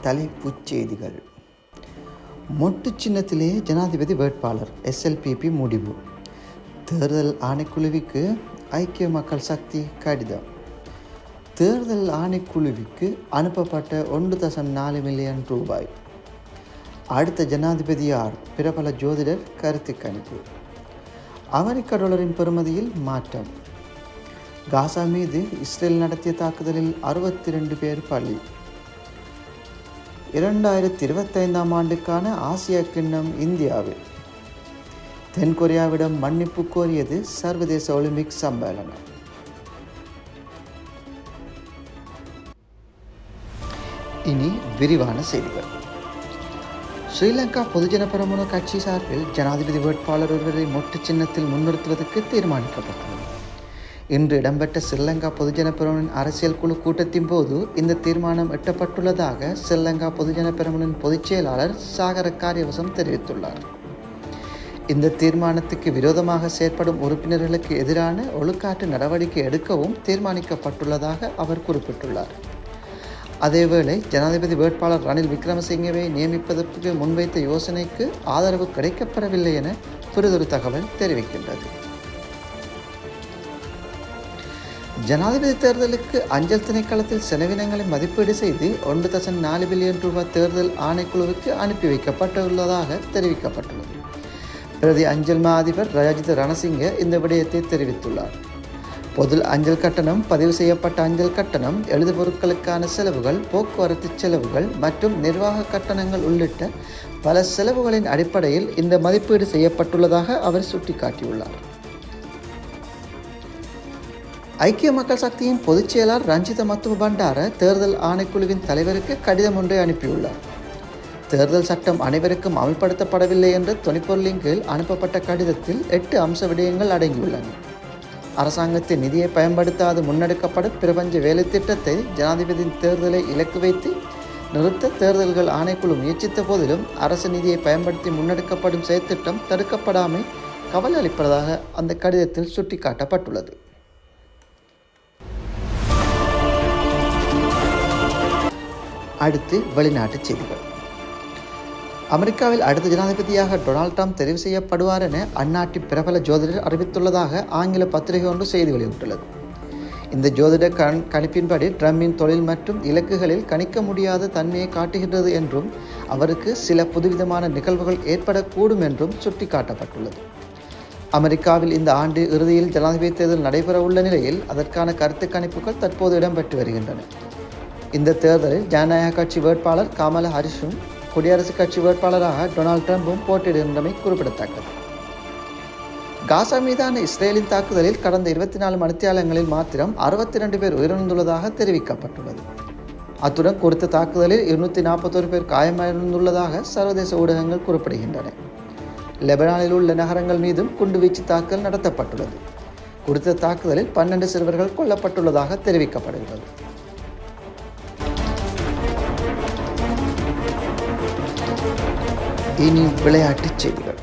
தலைப்புச் செய்திகள். மொட்டு சின்னத்திலே ஜனாதிபதி வேட்பாளர் SLPP முடிவு. தேர்தல் ஆணைக்குழுவிற்கு ஐக்கிய மக்கள் சக்தி கடிதம். தேர்தல் ஆணைக்குழுவிற்கு அனுப்பப்பட்ட 1.4 மில்லியன் ரூபாய். அடுத்த ஜனாதிபதி யார்? பிரபல ஜோதிடர் கருத்து கணிப்பு. அமெரிக்க டாலரின் பெறுமதியில் மாற்றம். காசா மீது இஸ்ரேல் நடத்திய தாக்குதலில் 62 பேர் பலி. 2025 ஆண்டுக்கான ஆசிய கிண்ணம் இந்தியாவில். தென்கொரியாவிடம் மன்னிப்பு கோரியது சர்வதேச ஒலிம்பிக் சம்மேளனம். இனி விரிவான செய்திகள். ஸ்ரீலங்கா பொதுஜன பெரமுன கட்சி சார்பில் ஜனாதிபதி வேட்பாளர் ஒருவரை மொட்டு சின்னத்தில் முன்னிறுத்துவதற்கு தீர்மானிக்கப்பட்டுள்ளது. இன்று இடம்பெற்ற ஸ்ரீலங்கா பொதுஜன பெரமுனின் அரசியல் குழு கூட்டத்தின் போது இந்த தீர்மானம் எட்டப்பட்டுள்ளதாக ஸ்ரீலங்கா பொதுஜன பெரமுனின் பொதுச் செயலாளர் சாகர காரியவசம் தெரிவித்துள்ளார். இந்த தீர்மானத்துக்கு விரோதமாக செயற்படும் உறுப்பினர்களுக்கு எதிரான ஒழுக்காற்று நடவடிக்கை எடுக்கவும் தீர்மானிக்கப்பட்டுள்ளதாக அவர் குறிப்பிட்டுள்ளார். அதேவேளை ஜனாதிபதி வேட்பாளர் ரணில் விக்ரமசிங்கவை நியமிப்பதற்கு முன்வைத்த யோசனைக்கு ஆதரவு கிடைக்கப்படவில்லை என பிறிதொரு தகவல் தெரிவிக்கின்றது. ஜனாதிபதி தேர்தலுக்கு அஞ்சல் திணைக்களத்தில் செலவினங்களை மதிப்பீடு செய்து 1.4 பில்லியன் ரூபாய் தேர்தல் ஆணைக்குழுவுக்கு அனுப்பி வைக்கப்பட்டுள்ளதாக தெரிவிக்கப்பட்டுள்ளது. பிரதி அஞ்சல் மா அதிபர் ரஜித ரணசிங்க இந்த விடயத்தை தெரிவித்துள்ளார். பொது அஞ்சல் கட்டணம், பதிவு செய்யப்பட்ட அஞ்சல் கட்டணம், எழுதுபொருட்களுக்கான செலவுகள், போக்குவரத்து செலவுகள் மற்றும் நிர்வாக கட்டணங்கள் உள்ளிட்ட பல செலவுகளின் அடிப்படையில் இந்த மதிப்பீடு செய்யப்பட்டுள்ளதாக அவர் சுட்டிக்காட்டியுள்ளார். ஐக்கிய மக்கள் சக்தியின் பொதுச் செயலாளர் ரஞ்சித மத்துவ பண்டார தேர்தல் ஆணைக்குழுவின் தலைவருக்கு கடிதம் ஒன்றை அனுப்பியுள்ளார். தேர்தல் சட்டம் அனைவருக்கும் அமல்படுத்தப்படவில்லை என்ற துணைப்பொருளின் கீழ் அனுப்பப்பட்ட கடிதத்தில் 8 அம்ச விடயங்கள் அடங்கியுள்ளன. அரசாங்கத்தின் நிதியை பயன்படுத்தாது முன்னெடுக்கப்படும் பிரபஞ்ச வேலை திட்டத்தை ஜனாதிபதியின் தேர்தலை இலக்கு வைத்து நிறுத்த தேர்தல்கள் ஆணைக்குழு முயற்சித்த போதிலும் அரசு நிதியை பயன்படுத்தி முன்னெடுக்கப்படும் செயற்திட்டம் தடுக்கப்படாமை கவலை அளிப்பதாக அந்த கடிதத்தில் சுட்டிக்காட்டப்பட்டுள்ளது. அடுத்து வெளிநாட்டுச் செய்திகள். அமெரிக்காவில் அடுத்த ஜனாதிபதியாக டொனால்ட் ட்ரம்ப் தெரிவு செய்யப்படுவார் என அந்நாட்டின் பிரபல ஜோதிடர் அறிவித்துள்ளதாக ஆங்கில பத்திரிகை ஒன்று செய்தி வெளியிட்டுள்ளது. இந்த ஜோதிட கணிப்பின்படி ட்ரம்பின் தொழில் மற்றும் இலக்குகளில் கணிக்க முடியாத தன்மையை காட்டுகின்றது என்றும் அவருக்கு சில புதுவிதமான நிகழ்வுகள் ஏற்படக்கூடும் என்றும் சுட்டிக்காட்டப்பட்டுள்ளது. அமெரிக்காவில் இந்த ஆண்டு இறுதியில் ஜனாதிபதி தேர்தல் நடைபெற உள்ள நிலையில் அதற்கான கருத்து கணிப்புகள் தற்போது இடம்பெற்று வருகின்றன. இந்த தேர்தலில் ஜனநாயக கட்சி வேட்பாளர் கமலா ஹாரிஸும் குடியரசுக் கட்சி வேட்பாளராக டொனால்ட் ட்ரம்பும் போட்டியிடுகின்றமை குறிப்பிடத்தக்கது. காசா மீதான இஸ்ரேலின் தாக்குதலில் கடந்த 24 மணித்தியாலங்களில் மாத்திரம் 62 பேர் உயிரிழந்துள்ளதாக தெரிவிக்கப்பட்டுள்ளது. அத்துடன் குறித்த தாக்குதலில் 241 பேர் காயமடைந்துள்ளதாக சர்வதேச ஊடகங்கள் குறிப்பிடுகின்றன. லெபனானில் உள்ள நகரங்கள் மீதும் குண்டுவீச்சு தாக்குதல் நடத்தப்பட்டுள்ளது. குறித்த தாக்குதலில் 12 சிறுவர்கள் கொல்லப்பட்டுள்ளதாக தெரிவிக்கப்படுகிறது. இனி விளையாட்டுச் செய்திகள்.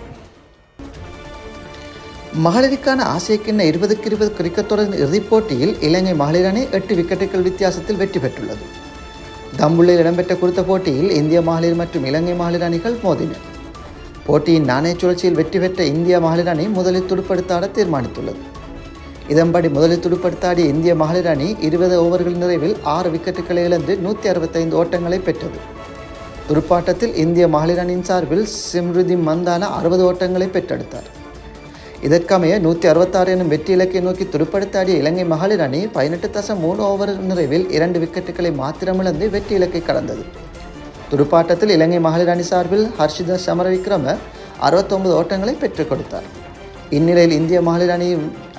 மகளிருக்கான ஆசிய கிண்ண 2020 கிரிக்கெட் தொடரின் இறுதிப் போட்டியில் இலங்கை மகளிர் அணி 8 விக்கெட்டுகள் வித்தியாசத்தில் வெற்றி பெற்றுள்ளது. தம்புள்ளில் இடம்பெற்ற குறித்த போட்டியில் இந்திய மகளிர் மற்றும் இலங்கை மகளிர் அணிகள் மோதின. போட்டியின் நாணய சுழற்சியில் வெற்றி பெற்ற இந்திய மகளிர் அணி முதலில் துடுப்படுத்தாட தீர்மானித்துள்ளது. இதன்படி முதலில் துடுப்படுத்தாடிய இந்திய மகளிர் அணி 20 ஓவர்கள் நிறைவில் 6 விக்கெட்டுகளை இழந்து 165 ஓட்டங்களை பெற்றது. துடுப்பாட்டத்தில் இந்திய மகளிர் அணியின் சார்பில் சிம்ருதி மந்தானா 60 ஓட்டங்களை பெற்றெடுத்தார். இதற்கமைய 166 எனும் வெற்றி இலக்கை நோக்கி துடுப்படுத்தாடிய இலங்கை மகளிர் அணி 18.3 ஓவர் நிறைவில் 2 விக்கெட்டுகளை மாத்திரமிழந்து வெற்றி இலக்கை கடந்தது. துடுப்பாட்டத்தில் இலங்கை மகளிர் அணி சார்பில் ஹர்ஷிதா சமரவிக்ரம 69 ஓட்டங்களை பெற்றுக் கொடுத்தார். இந்நிலையில் இந்திய மகளிர்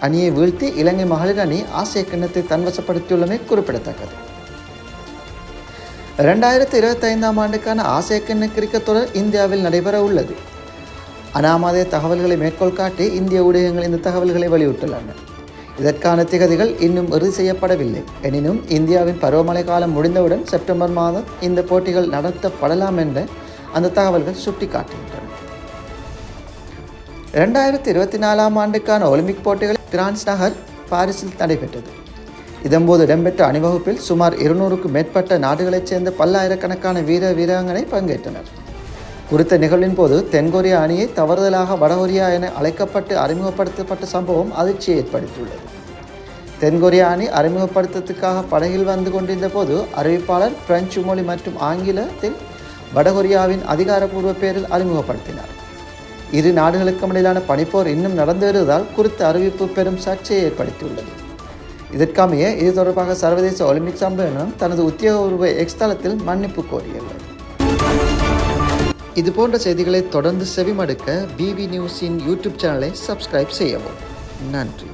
அணியை வீழ்த்தி இலங்கை மகளிர் அணி ஆசிய கிண்ணத்தை தன்வசப்படுத்தியுள்ளமை குறிப்பிடத்தக்கது. 2025 ஆண்டுக்கான ஆசிய கிண்ண கிரிக்கெட் தொடர் இந்தியாவில் நடைபெற உள்ளது. அனாமதே தகவல்களை மேற்கோள் காட்டி இந்திய ஊடகங்கள் இந்த தகவல்களை வெளியிட்டுள்ளன. இதற்கான திகதிகள் இன்னும் இறுதி செய்யப்படவில்லை. எனினும் இந்தியாவின் பருவமழை காலம் முடிந்தவுடன் செப்டம்பர் மாதம் இந்த போட்டிகள் நடத்தப்படலாம் என்ற அந்த தகவல்கள் சுட்டிக்காட்டுகின்றன. 2024 ஆண்டுக்கான ஒலிம்பிக் போட்டிகள் பிரான்ஸ் நகர் பாரிஸில் நடைபெற்றது. இதன்போது இடம்பெற்ற அணிவகுப்பில் சுமார் 200க்கும் மேற்பட்ட நாடுகளைச் சேர்ந்த பல்லாயிரக்கணக்கான வீராங்கனை பங்கேற்றனர். குறித்த நிகழ்வின் போது தென்கொரியா அணியை தவறுதலாக வடகொரியா என அழைக்கப்பட்டு அறிமுகப்படுத்தப்பட்ட சம்பவம் அதிர்ச்சியை ஏற்படுத்தியுள்ளது. தென்கொரியா அணி அறிமுகப்படுத்துவதற்காக படகில் வந்து கொண்டிருந்த போது அறிவிப்பாளர் பிரெஞ்சு மொழி மற்றும் ஆங்கிலத்தில் வடகொரியாவின் அதிகாரப்பூர்வ பெயரில் அறிமுகப்படுத்தினார். இரு நாடுகளுக்கும் இடையிலான பனிப்போர் இன்னும் நடந்து வருவதால் குறித்த அறிவிப்பு பெரும் சர்ச்சையை ஏற்படுத்தியுள்ளது. இதற்கமைய இது தொடர்பாக சர்வதேச ஒலிம்பிக் சம்மேளனம் தனது உத்தியோகபூர்வ எக்ஸ் தளத்தில் மன்னிப்பு கோரியுள்ளது. இதுபோன்ற செய்திகளை தொடர்ந்து செவிமடுக்க பிவி நியூஸின் யூடியூப் சேனலை சப்ஸ்கிரைப் செய்யவும். நன்றி.